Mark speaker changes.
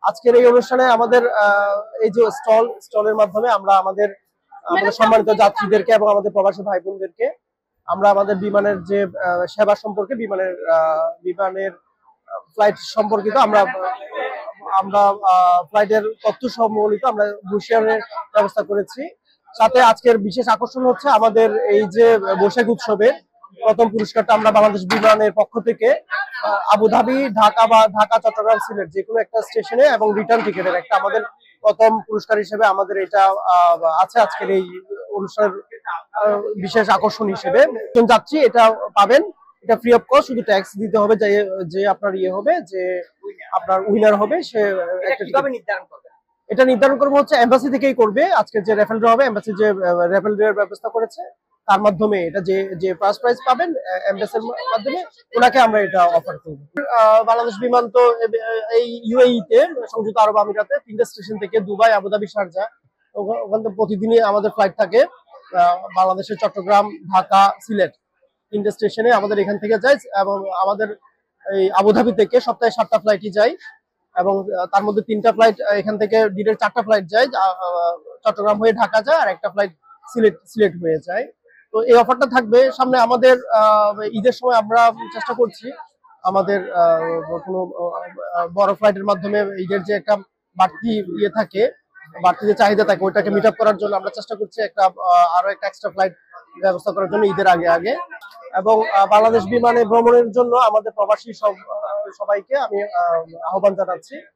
Speaker 1: আজকের এই অনুষ্ঠানে আমাদের এই যে স্টলের মাধ্যমে আমরা আমাদের সম্মানিত যাত্রীদেরকে এবং আমাদের প্রবাসী ভাই বোনদেরকে আমরা আমাদের বিমানের যে সেবা সম্পর্কে বিমানের ফ্লাইট সম্পর্কিত আমরা আমরা ফ্লাইটের তথ্য সম্বলিত আমরা ব্রোশিয়ারের ব্যবস্থা করেছি। সাথে আজকের বিশেষ আকর্ষণ হচ্ছে আমাদের এই যে বৈশাখ উৎসবের প্রথম পুরস্কারটা আমরা বাংলাদেশ বিমানের পক্ষ থেকে আবুধাবি, ঢাকা বা ঢাকা, চট্টগ্রাম, সিলেট যে কোনো একটা স্টেশনে এবং রিটার্ন টিকেটের একটা আমাদের প্রথম পুরস্কার হিসেবে আমাদের এটা আছে আজকের এই অনুষ্ঠানের বিশেষ আকর্ষণ হিসেবে। যাত্রী এটা পাবেন, এটা ফ্রি অফ কস্ট, শুধু ট্যাক্স দিতে হবে। যে আপনার হবে, যে আপনার উইনার হবে সে কিভাবে নির্ধারণ করবে, এটা নির্ধারণ করবো হচ্ছে এম্বাসি থেকেই করবে। আজকে যে রেফেল ড্র হবে, এম্বাসি যে রেফেল ড্র এর ব্যবস্থা করেছে তার মাধ্যমে এটা যে ফার্স্ট প্রাইজ পাবেন এম্বাসির মাধ্যমে ওনাকে আমরা এটা অফার করব। বাংলাদেশ বিমান তো এই ইউএই তে সংযুক্ত আরব আমিরাতে 3টে স্টেশন থেকে দুবাই, আবুধাবি, শারজাহ ওখান থেকে প্রতিদিনই আমাদের ফ্লাইট থাকে। বাংলাদেশের চট্টগ্রাম, ঢাকা, সিলেট 3টে স্টেশনে আমাদের এখান থেকে যায় এবং আমাদের এই আবুধাবি থেকে সপ্তাহে 7টা ফ্লাইটই যায় এবং তার মধ্যে 3টা ফ্লাইট এখান থেকে ডিরেক্ট 4টা ফ্লাইট যায়, চট্টগ্রাম হয়ে ঢাকা যায়, আর একটা ফ্লাইট সিলেট হয়ে যায়। তো এই অফারটা থাকবে সামনে। আমাদের ঈদের সময় আমরা চেষ্টা করছি আমাদের কোনো বড় ফ্লাইটের মাধ্যমে ঈদের যে একটা বাড়তি থাকে, বাড়তি যে চাহিদা থাকে ওইটাকে মিট আপ করার জন্য আমরা চেষ্টা করছি আরো একটা এক্সট্রা ফ্লাইট ব্যবস্থা করার জন্য ঈদের আগে। এবং বাংলাদেশ বিমানে ভ্রমণের জন্য আমাদের প্রবাসী সবাইকে আমি আহ্বান জানাচ্ছি।